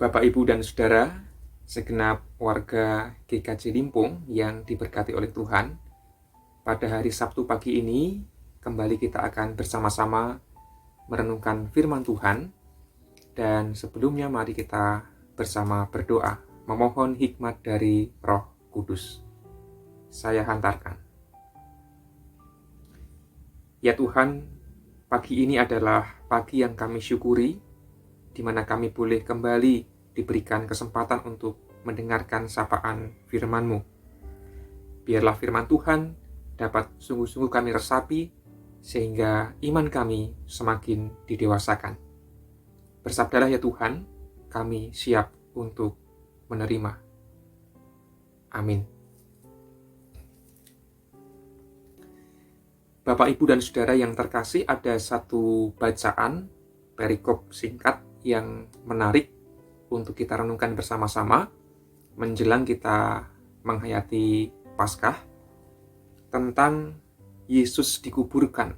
Bapak, Ibu, dan Saudara, segenap warga GKJ Limpung yang diberkati oleh Tuhan, pada hari Sabtu pagi ini, kembali kita akan bersama-sama merenungkan firman Tuhan. Dan sebelumnya mari kita bersama berdoa, memohon hikmat dari Roh Kudus. Saya hantarkan. Ya Tuhan, pagi ini adalah pagi yang kami syukuri, di mana kami boleh kembali diberikan kesempatan untuk mendengarkan sapaan firman-Mu. Biarlah firman Tuhan dapat sungguh-sungguh kami resapi, sehingga iman kami semakin didewasakan. Bersabdalah ya Tuhan, kami siap untuk menerima. Amin. Bapak, Ibu, dan Saudara yang terkasih, ada satu bacaan perikop singkat yang menarik untuk kita renungkan bersama-sama menjelang kita menghayati Paskah, tentang Yesus dikuburkan.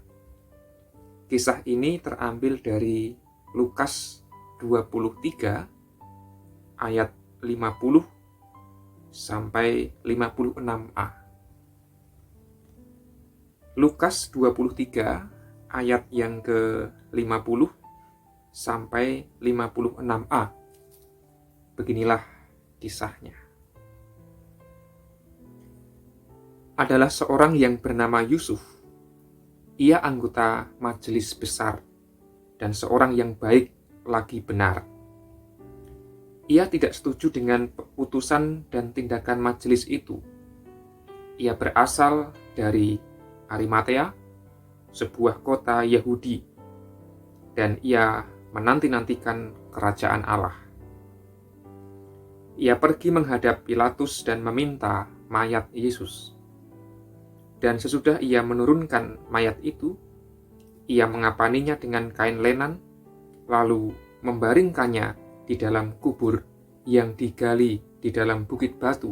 Kisah ini terambil dari Lukas 23 ayat 50 sampai 56a. Lukas 23 ayat yang ke-50 sampai 56a. Beginilah kisahnya. Adalah seorang yang bernama Yusuf. Ia anggota majelis besar dan seorang yang baik lagi benar. Ia tidak setuju dengan putusan dan tindakan majelis itu. Ia berasal dari Arimatea, sebuah kota Yahudi, dan ia menanti-nantikan kerajaan Allah. Ia pergi menghadap Pilatus dan meminta mayat Yesus. Dan sesudah ia menurunkan mayat itu, ia mengapaninya dengan kain lenan, lalu membaringkannya di dalam kubur yang digali di dalam bukit batu,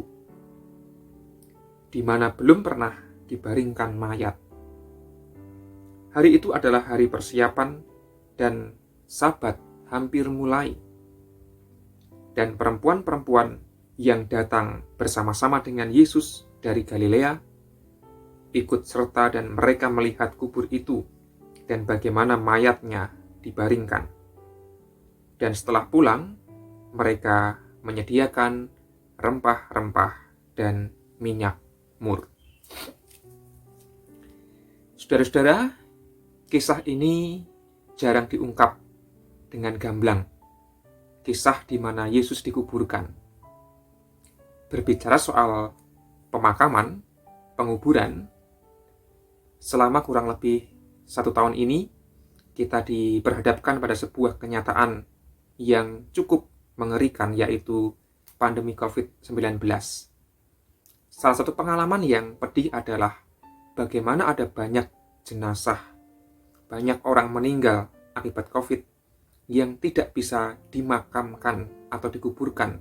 di mana belum pernah dibaringkan mayat. Hari itu adalah hari persiapan dan Sabat hampir mulai. Dan perempuan-perempuan yang datang bersama-sama dengan Yesus dari Galilea ikut serta, dan mereka melihat kubur itu dan bagaimana mayatnya dibaringkan. Dan setelah pulang, mereka menyediakan rempah-rempah dan minyak mur. Saudara-saudara, kisah ini jarang diungkap dengan gamblang. Kisah di mana Yesus dikuburkan. Berbicara soal pemakaman, penguburan, selama kurang lebih 1 tahun ini, kita diperhadapkan pada sebuah kenyataan yang cukup mengerikan, yaitu pandemi COVID-19. Salah satu pengalaman yang pedih adalah bagaimana ada banyak jenazah, banyak orang meninggal akibat COVID yang tidak bisa dimakamkan atau dikuburkan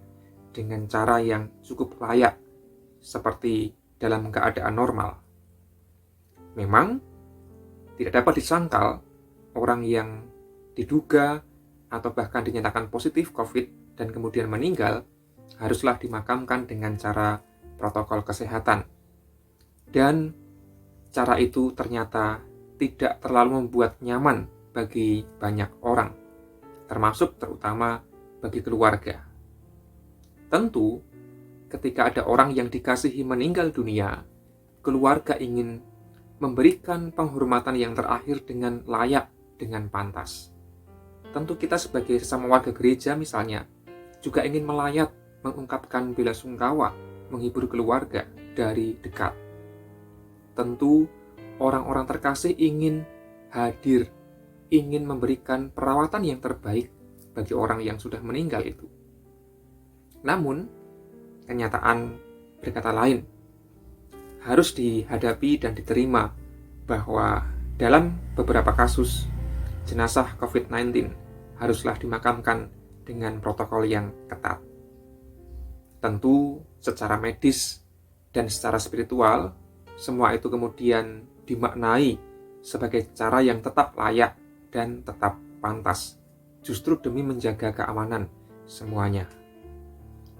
dengan cara yang cukup layak, seperti dalam keadaan normal. Memang tidak dapat disangkal orang yang diduga atau bahkan dinyatakan positif COVID dan kemudian meninggal haruslah dimakamkan dengan cara protokol kesehatan. Dan cara itu ternyata tidak terlalu membuat nyaman bagi banyak orang, termasuk terutama bagi keluarga. Tentu, ketika ada orang yang dikasihi meninggal dunia, keluarga ingin memberikan penghormatan yang terakhir dengan layak, dengan pantas. Tentu kita sebagai sesama warga gereja misalnya, juga ingin melayat, mengungkapkan bela sungkawa, menghibur keluarga dari dekat. Tentu, orang-orang terkasih ingin hadir, ingin memberikan perawatan yang terbaik bagi orang yang sudah meninggal itu. Namun, kenyataan berkata lain. Harus dihadapi dan diterima bahwa dalam beberapa kasus, jenazah COVID-19 haruslah dimakamkan dengan protokol yang ketat. Tentu, secara medis dan secara spiritual, semua itu kemudian dimaknai sebagai cara yang tetap layak dan tetap pantas, justru demi menjaga keamanan semuanya.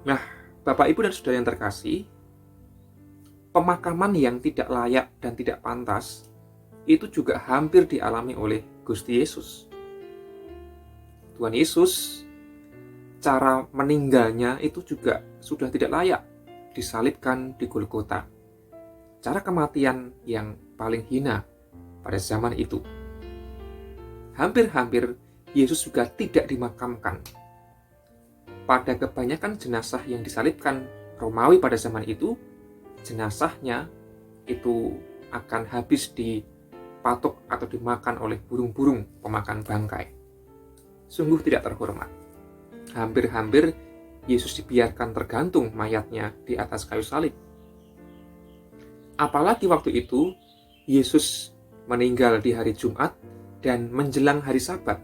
Nah, Bapak, Ibu, dan Saudara yang terkasih, pemakaman yang tidak layak dan tidak pantas itu juga hampir dialami oleh Gusti Yesus. Tuhan Yesus, cara meninggalnya itu juga sudah tidak layak, disalibkan di Golgota. Cara kematian yang paling hina pada zaman itu. Hampir-hampir Yesus juga tidak dimakamkan. Pada kebanyakan jenazah yang disalibkan Romawi pada zaman itu, jenazahnya itu akan habis dipatok atau dimakan oleh burung-burung pemakan bangkai. Sungguh tidak terhormat. Hampir-hampir Yesus dibiarkan tergantung mayatnya di atas kayu salib. Apalagi waktu itu Yesus meninggal di hari Jumat dan menjelang hari Sabat.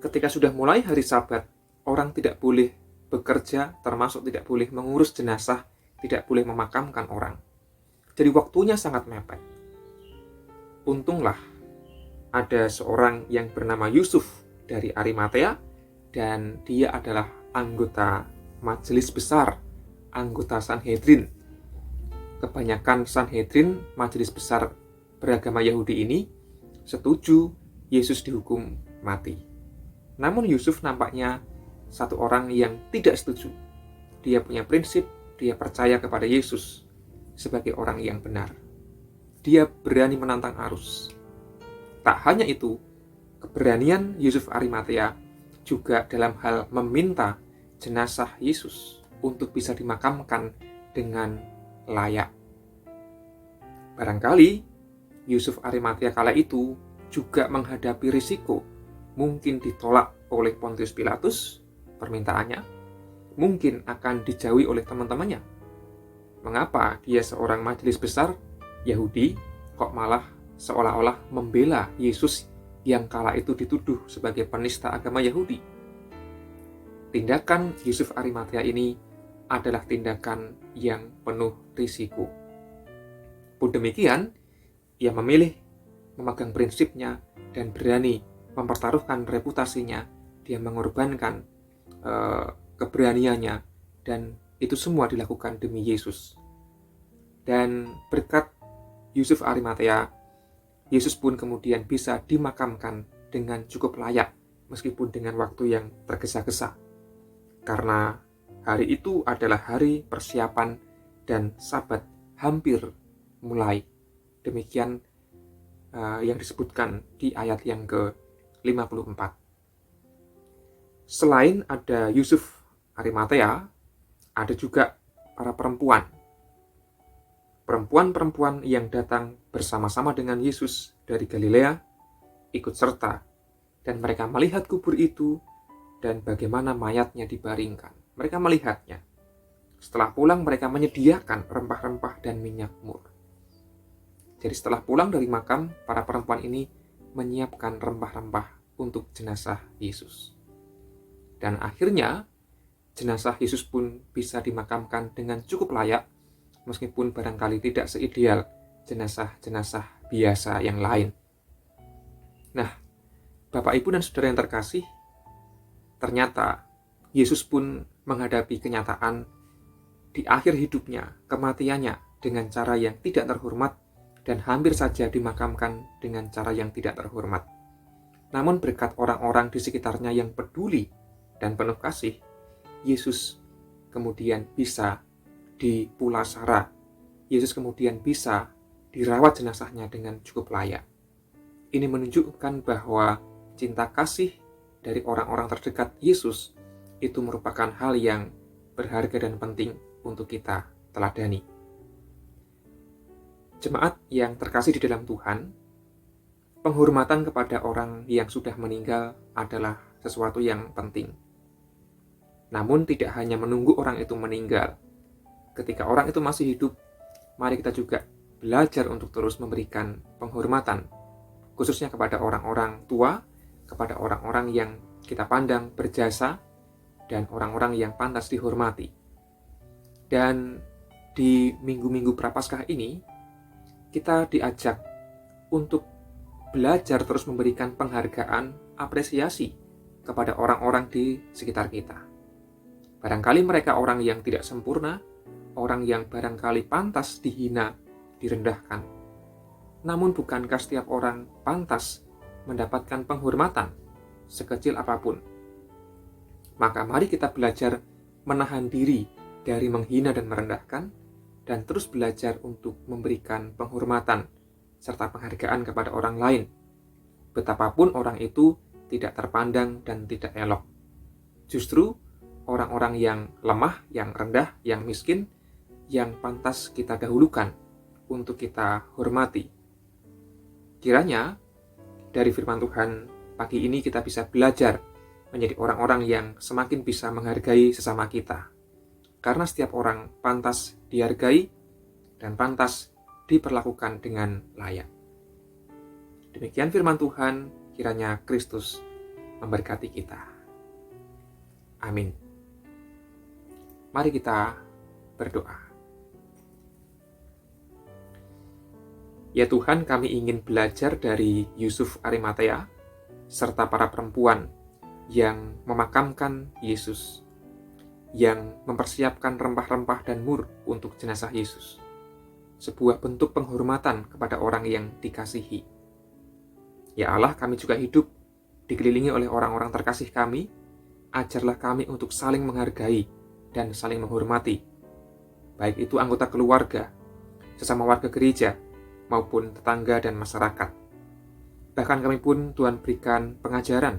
Ketika sudah mulai hari Sabat, orang tidak boleh bekerja, termasuk tidak boleh mengurus jenazah, tidak boleh memakamkan orang. Jadi waktunya sangat mepet. Untunglah ada seorang yang bernama Yusuf dari Arimatea, dan dia adalah anggota majelis besar, anggota Sanhedrin. Kebanyakan Sanhedrin, majelis besar beragama Yahudi ini, setuju Yesus dihukum mati. Namun Yusuf nampaknya satu orang yang tidak setuju. Dia punya prinsip, dia percaya kepada Yesus sebagai orang yang benar. Dia berani menantang arus. Tak hanya itu, keberanian Yusuf Arimatea juga dalam hal meminta jenazah Yesus untuk bisa dimakamkan dengan layak. Barangkali Yusuf Arimatea kala itu juga menghadapi risiko mungkin ditolak oleh Pontius Pilatus permintaannya, mungkin akan dijauhi oleh teman-temannya. Mengapa dia seorang majelis besar Yahudi kok malah seolah-olah membela Yesus yang kala itu dituduh sebagai penista agama Yahudi? Tindakan Yusuf Arimatea ini adalah tindakan yang penuh risiko. Pun demikian, ia memilih memegang prinsipnya dan berani mempertaruhkan reputasinya. Dia mengorbankan keberaniannya, dan itu semua dilakukan demi Yesus. Dan berkat Yusuf Arimatea, Yesus pun kemudian bisa dimakamkan dengan cukup layak, meskipun dengan waktu yang tergesa-gesa. Karena hari itu adalah hari persiapan dan Sabat hampir mulai. Demikian yang disebutkan di ayat yang ke-54. Selain ada Yusuf Arimatea, ada juga para perempuan. Perempuan-perempuan yang datang bersama-sama dengan Yesus dari Galilea ikut serta, dan mereka melihat kubur itu dan bagaimana mayatnya dibaringkan. Mereka melihatnya. Setelah pulang mereka menyediakan rempah-rempah dan minyak mur. Jadi setelah pulang dari makam, para perempuan ini menyiapkan rempah-rempah untuk jenazah Yesus. Dan akhirnya jenazah Yesus pun bisa dimakamkan dengan cukup layak, meskipun barangkali tidak seideal jenazah-jenazah biasa yang lain. Nah, Bapak, Ibu, dan Saudara yang terkasih, ternyata Yesus pun menghadapi kenyataan di akhir hidupnya, kematiannya dengan cara yang tidak terhormat dan hampir saja dimakamkan dengan cara yang tidak terhormat. Namun berkat orang-orang di sekitarnya yang peduli dan penuh kasih, Yesus kemudian bisa dipulasara. Yesus kemudian bisa dirawat jenazahnya dengan cukup layak. Ini menunjukkan bahwa cinta kasih dari orang-orang terdekat Yesus itu merupakan hal yang berharga dan penting untuk kita teladani. Jemaat yang terkasih di dalam Tuhan, penghormatan kepada orang yang sudah meninggal adalah sesuatu yang penting. Namun tidak hanya menunggu orang itu meninggal. Ketika orang itu masih hidup, mari kita juga belajar untuk terus memberikan penghormatan, khususnya kepada orang-orang tua, kepada orang-orang yang kita pandang berjasa, dan orang-orang yang pantas dihormati. Dan di minggu-minggu Prapaskah ini, kita diajak untuk belajar terus memberikan penghargaan, apresiasi kepada orang-orang di sekitar kita. Barangkali mereka orang yang tidak sempurna, orang yang barangkali pantas dihina, direndahkan. Namun bukankah setiap orang pantas mendapatkan penghormatan, sekecil apapun? Maka mari kita belajar menahan diri dari menghina dan merendahkan, dan terus belajar untuk memberikan penghormatan serta penghargaan kepada orang lain, betapapun orang itu tidak terpandang dan tidak elok. Justru orang-orang yang lemah, yang rendah, yang miskin, yang pantas kita dahulukan untuk kita hormati. Kiranya dari firman Tuhan pagi ini kita bisa belajar menjadi orang-orang yang semakin bisa menghargai sesama kita. Karena setiap orang pantas dihargai dan pantas diperlakukan dengan layak. Demikian firman Tuhan, kiranya Kristus memberkati kita. Amin. Mari kita berdoa. Ya Tuhan, kami ingin belajar dari Yusuf Arimatea, serta para perempuan yang memakamkan Yesus, yang mempersiapkan rempah-rempah dan mur untuk jenazah Yesus. Sebuah bentuk penghormatan kepada orang yang dikasihi. Ya Allah, kami juga hidup dikelilingi oleh orang-orang terkasih kami. Ajarlah kami untuk saling menghargai dan saling menghormati, baik itu anggota keluarga, sesama warga gereja, maupun tetangga dan masyarakat. Bahkan kami pun Tuhan berikan pengajaran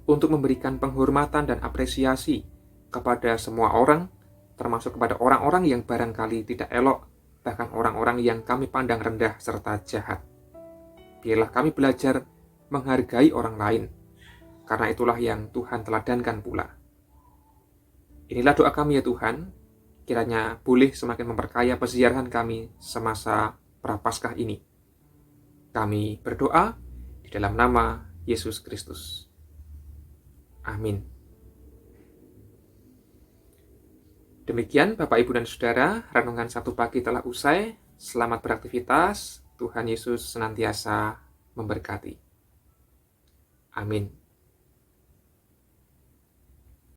untuk memberikan penghormatan dan apresiasi kepada semua orang, termasuk kepada orang-orang yang barangkali tidak elok, bahkan orang-orang yang kami pandang rendah serta jahat. Biarlah kami belajar menghargai orang lain, karena itulah yang Tuhan teladankan pula. Inilah doa kami ya Tuhan, kiranya boleh semakin memperkaya peziarahan kami semasa Prapaskah ini. Kami berdoa di dalam nama Yesus Kristus. Amin. Demikian Bapak, Ibu, dan Saudara, renungan Sabtu pagi telah usai. Selamat beraktivitas. Tuhan Yesus senantiasa memberkati. Amin.